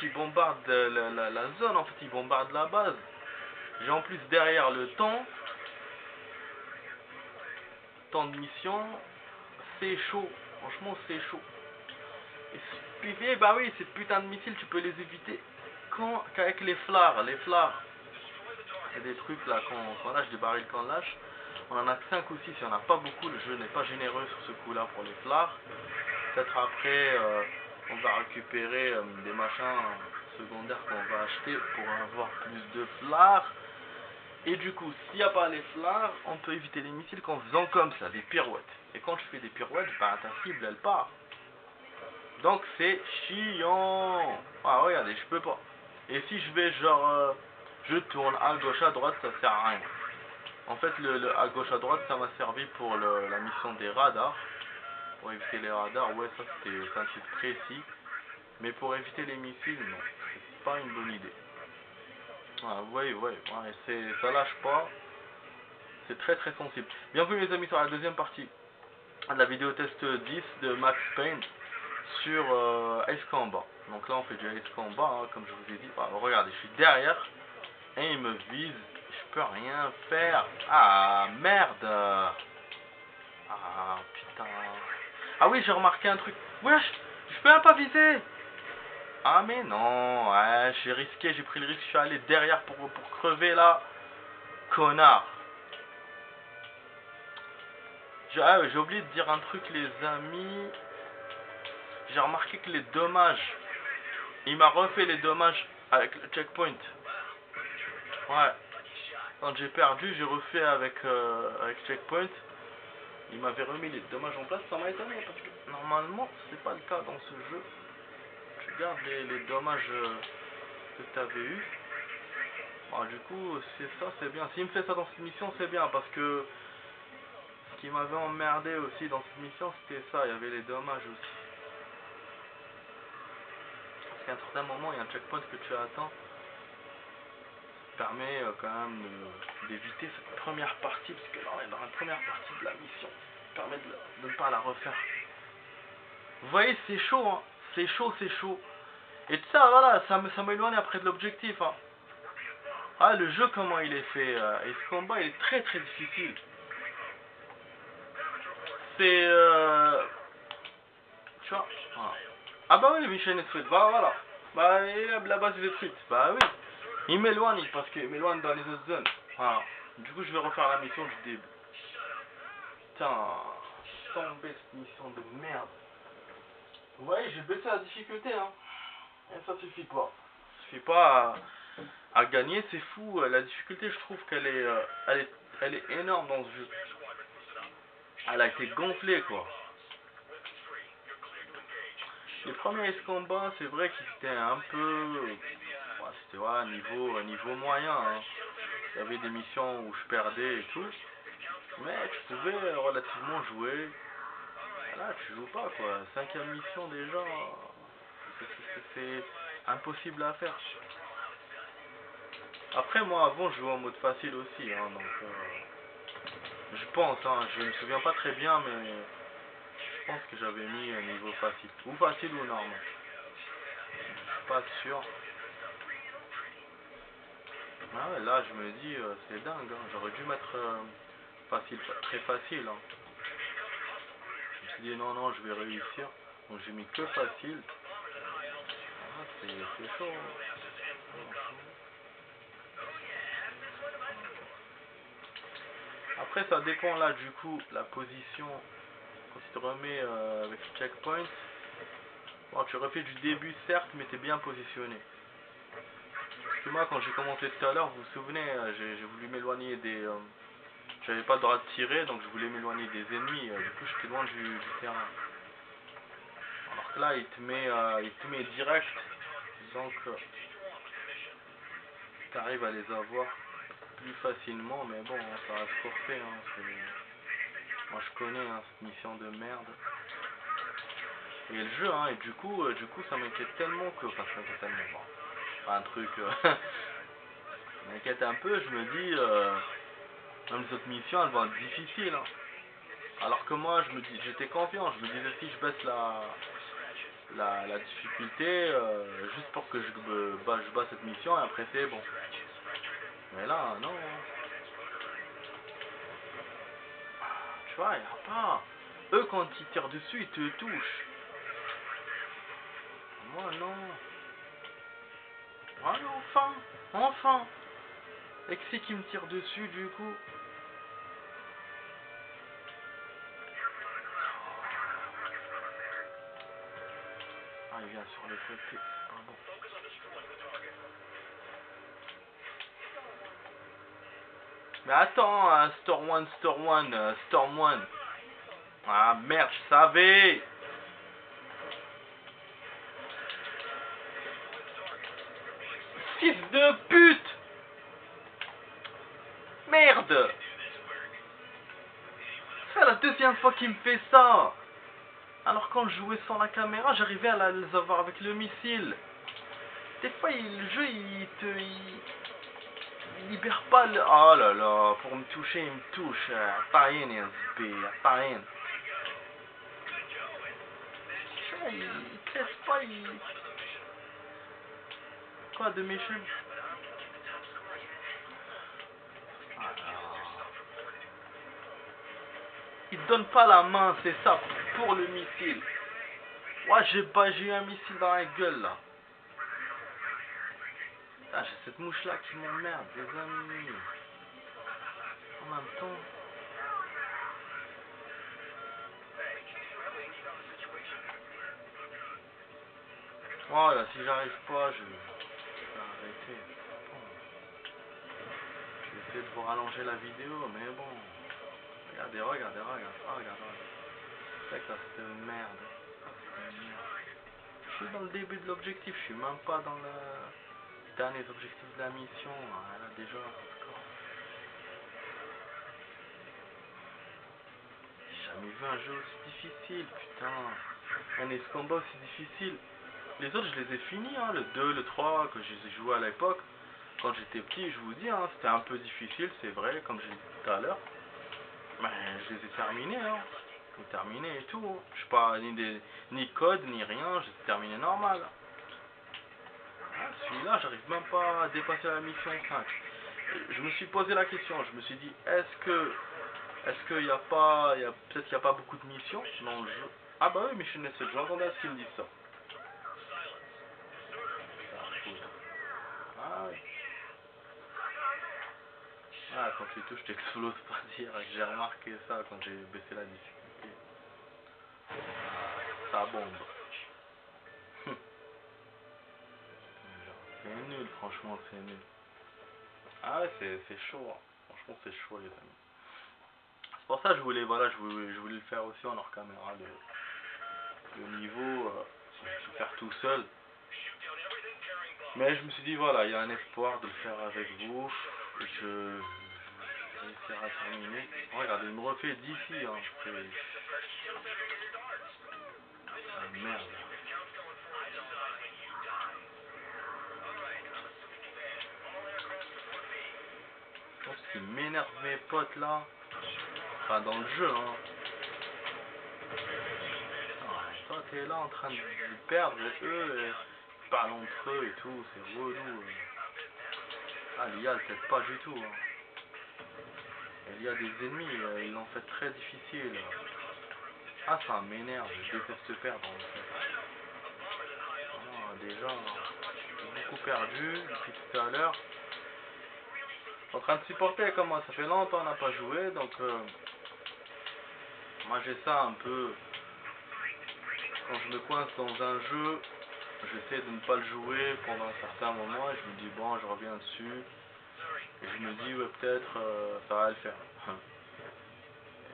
ils bombardent la zone, en fait ils bombardent la base. J'ai en plus derrière le temps de mission, c'est chaud, franchement c'est chaud. Et bah oui, ces putains de missiles tu peux les éviter qu'avec les phares, c'est des trucs là qu'on lâche, des barils qu'on lâche. On en a que 5 ou 6, il n'y en a pas beaucoup, le jeu n'est pas généreux sur ce coup là pour les phares. Peut-être après on va récupérer des machins secondaires qu'on va acheter pour avoir plus de phares. Et du coup, s'il n'y a pas les phares, on peut éviter les missiles qu'en faisant comme ça, des pirouettes. Et quand je fais des pirouettes, bah ta cible elle part. Donc c'est chiant. Ah regardez, je peux pas. Et si je vais genre, je tourne à gauche à droite, ça sert à rien. En fait, le à gauche à droite, ça m'a servi pour la mission des radars. Pour éviter les radars, ouais, ça c'était un truc précis. Mais pour éviter les missiles, non, c'est pas une bonne idée. Ah, ouais, ça lâche pas. C'est très très sensible. Bienvenue les amis sur la deuxième partie de la vidéo test 10 de Max Payne sur Ace Combat. Donc là on fait du Ace Combat, hein, comme je vous ai dit. Ah, regardez, je suis derrière et il me vise. Je peux rien faire. Ah merde. Ah putain. Ah oui, j'ai remarqué un truc. Wesh, je peux même pas viser. Ah mais non, ouais, j'ai risqué, j'ai pris le risque, je suis allé derrière pour crever là. Connard. J'ai oublié de dire un truc les amis. J'ai remarqué que les dommages, il m'a refait les dommages avec le checkpoint. Ouais. Quand j'ai perdu, j'ai refait avec checkpoint. Il m'avait remis les dommages en place, ça m'a étonné parce que normalement c'est pas le cas dans ce jeu. Tu gardes les dommages que tu avais eu. Bon, du coup, c'est bien. S'il me fait ça dans cette mission, c'est bien parce que ce qui m'avait emmerdé aussi dans cette mission, c'était ça, il y avait les dommages aussi. Parce qu'à un certain moment, il y a un checkpoint que tu attends. Ça permet quand même d'éviter cette première partie, parce que là, on est dans la première partie de la mission. Ça permet de ne pas la refaire. Vous voyez, c'est chaud, hein. C'est chaud, c'est chaud. Et tout ça, voilà, ça m'éloigne après de l'objectif, hein. Ah, le jeu, comment il est fait, et ce combat, il est très très difficile. C'est, tu vois, voilà. Ah bah oui, Mission est détruite, bah voilà. Bah, et la base est détruite, bah oui. Il m'éloigne, parce qu'il m'éloigne dans les autres zones. Voilà. Du coup, je vais refaire la mission du début. Putain, tombé cette mission de merde. Vous voyez, j'ai baissé la difficulté, hein. Et ça suffit pas. Ça suffit pas à gagner, c'est fou. La difficulté, je trouve qu'elle elle est énorme dans ce jeu. Elle a été gonflée, quoi. Les premiers Ace Combat, c'est vrai qu'ils étaient un peu... Ouais, c'était ouais, niveau moyen, hein. Il y avait des missions où je perdais et tout. Mais tu pouvais relativement jouer. Là, tu joues pas, quoi. 5e mission déjà, c'est impossible à faire. Après, moi, avant, je jouais en mode facile aussi, hein, donc... je pense, hein, je me souviens pas très bien, mais... Je pense que j'avais mis un niveau facile. Ou facile ou normal. Je suis pas sûr. Ah ouais, là, je me dis, c'est dingue, hein. J'aurais dû mettre facile, très facile, hein. Je me suis dit, non, je vais réussir. Donc, j'ai mis que facile. Ah, c'est chaud, hein. Après, ça dépend là, du coup, la position. Quand tu te remets avec le checkpoint, bon, tu refais du début certes, mais tu es bien positionné. Parce que moi, quand j'ai commencé tout à l'heure, vous vous souvenez, j'ai voulu m'éloigner des... j'avais pas le droit de tirer, donc je voulais m'éloigner des ennemis. Du coup, j'étais loin du terrain. Alors que là, il te met direct, donc tu arrives à les avoir plus facilement, mais bon, ça reste forfait. Hein, moi, je connais hein, cette mission de merde. Et le jeu, hein, et du coup ça m'inquiète tellement que... Enfin, ça m'inquiète tellement, bon, un truc... ça m'inquiète un peu, je me dis... même les autres missions, elles vont être difficiles. Hein. Alors que moi, j'étais confiant, je me disais si je baisse la difficulté juste pour que je bats cette mission et après c'est bon. Mais là, non. Tu vois, y a pas. Eux, quand ils tirent dessus, ils te touchent. Moi, non. Ah, mais enfin. Enfin. Et que c'est qui me tire dessus, du coup. Ah, il vient sur le côté. Ah bon. Mais attends, Storm One. Ah merde, je savais. Fils de pute. Merde. C'est la deuxième fois qu'il me fait ça. Alors quand je jouais sans la caméra, j'arrivais à les avoir avec le missile. Des fois, le jeu, il libère pas le... Oh là là, pour me toucher, il me touche. Pas rien, SB, pas rien. Il te laisse pas, Quoi de méchant? Il te donne pas la main, c'est ça, pour le missile. Ouais, j'ai eu un missile dans la gueule, là. Ah, j'ai cette mouche là qui m'emmerde, les amis. En même temps. Voilà, si j'arrive pas, je vais arrêter. Bon. Je vais essayer de vous rallonger la vidéo, mais bon. Regardez. Ah, regarde. C'est que ça c'est une merde. Je suis dans le début de l'objectif, je suis même pas dans le dernier objectif de la mission. Là déjà, j'ai jamais vu un jeu aussi difficile, putain. Un Ace Combat aussi difficile. Les autres, je les ai finis, hein, le 2, le 3, que j'ai joué à l'époque. Quand j'étais petit, je vous dis, hein, c'était un peu difficile, c'est vrai, comme j'ai dit tout à l'heure. Mais je les ai terminés, hein. Je les ai terminés et tout. Hein. Je suis pas ni code, ni rien, j'ai terminé normal. Ah, celui-là, j'arrive même pas à dépasser la mission 5. Je me suis posé la question, je me suis dit, est-ce qu'il n'y a pas, peut-être qu'il n'y a pas beaucoup de missions dans le jeu. Ah bah oui, Mission 7, j'entendais à ce qu'ils me disent ça. Ah oui. Ah, quand tu touches, t'exploses pas dire. J'ai remarqué ça quand j'ai baissé la difficulté. Ça bombe. C'est nul, franchement, c'est nul. Ah ouais, c'est chaud. Hein. Franchement, c'est chaud, les amis. C'est pour ça que je voulais, voilà, je voulais le faire aussi en hors caméra. Le niveau, je vais faire tout seul. Mais je me suis dit, voilà, il y a un espoir de le faire avec vous. Je vais réussir à terminer. Oh, regardez, il me refait d'ici. Hein. Ah, merde. Je pense qu'il m'énerve mes potes là. Enfin, dans le jeu, hein. Ah, toi, t'es là en train de perdre et eux, ils parlent entre eux et tout. C'est relou. Ah, l'IA, elle t'aide pas du tout. Hein. Et l'IA des ennemis, ils l'ont fait très difficile. Ah, ça m'énerve. Je déteste perdre en fait. Ah, déjà, j'ai beaucoup perdu depuis tout à l'heure. En train de supporter comme moi, ça fait longtemps qu'on n'a pas joué, donc moi j'ai ça un peu, quand je me coince dans un jeu, j'essaie de ne pas le jouer pendant un certain moment, et je me dis bon, je reviens dessus, et je me dis ouais, peut-être ça va le faire.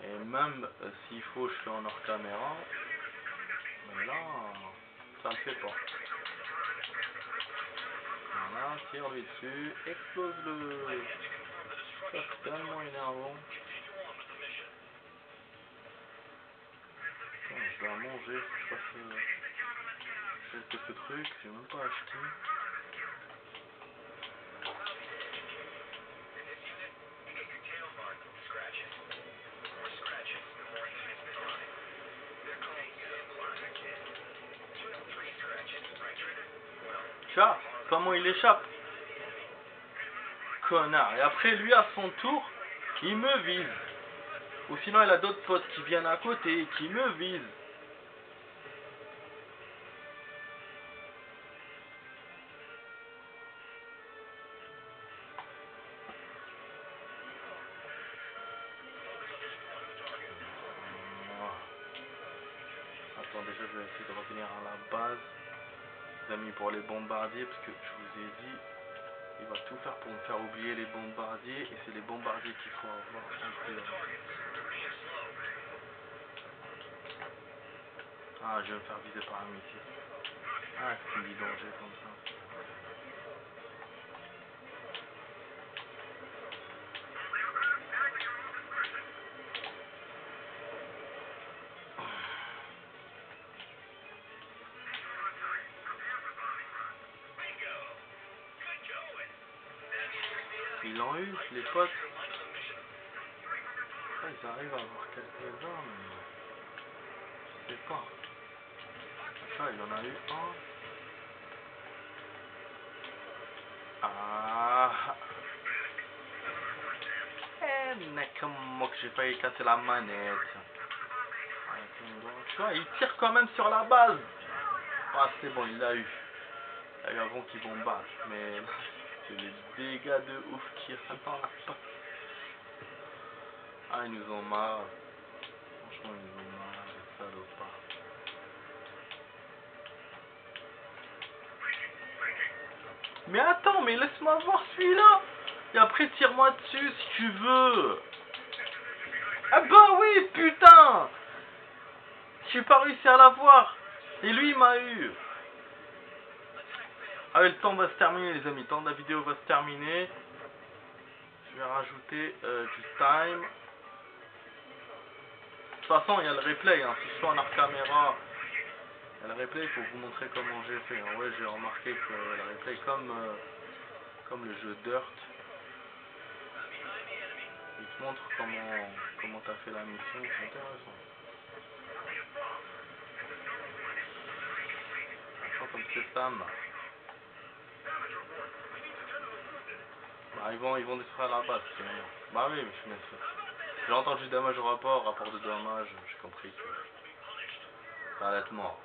Et même s'il faut, je fais en hors caméra, mais là, ça le fait pas. Voilà, tire-lui dessus, explose-le. Ça c'est tellement énervant. Attends, je dois manger, faut que je fasse quelques trucs, j'ai même pas acheté. Tu vois comment il échappe? Connard. Et après, lui, à son tour, il me vise. Ou sinon, il a d'autres potes qui viennent à côté et qui me visent. Attends, déjà, je vais essayer de revenir à la base. Les amis, pour les bombardiers, parce que je vous ai dit, il va tout faire pour me faire oublier les bombardiers. Et c'est les bombardiers qu'il faut avoir en priorité. Ah, je vais me faire viser par un missile. Ah, c'est une danger comme ça. Ils l'ont eu, les potes. Ah, ils arrivent à avoir quelques armes, mais je sais pas. Ça, il y en a eu un. Ah. Mec, moi que j'ai failli casser la manette. Tu vois, il tire quand même sur la base. Ah, c'est bon, il l'a eu. Il y a eu avant qu'il bombarde, mais c'est les dégâts de ouf qui restent dans la patte. Ah, ils nous ont marre. Franchement, ils nous ont marre, les salopards. Mais attends, mais laisse-moi voir celui-là. Et après, tire-moi dessus si tu veux. Ah bah oui, putain. J'ai pas réussi à l'avoir. Et lui, il m'a eu. Ah oui, le temps va se terminer, les amis. Le temps de la vidéo va se terminer. Je vais rajouter du time. De toute façon, il y a le replay. Hein. Si je suis en hors caméra, il y a le replay pour vous montrer comment j'ai fait. En vrai, j'ai remarqué que le replay, comme le jeu Dirt, il te montre comment t'as fait la mission. C'est intéressant. Franchement, comme c'est Sam. Bah, ils vont détruire la base. Bah oui, mais je suis méfiant. J'ai entendu dommage au rapport de dommage, j'ai compris que ça allait être mort.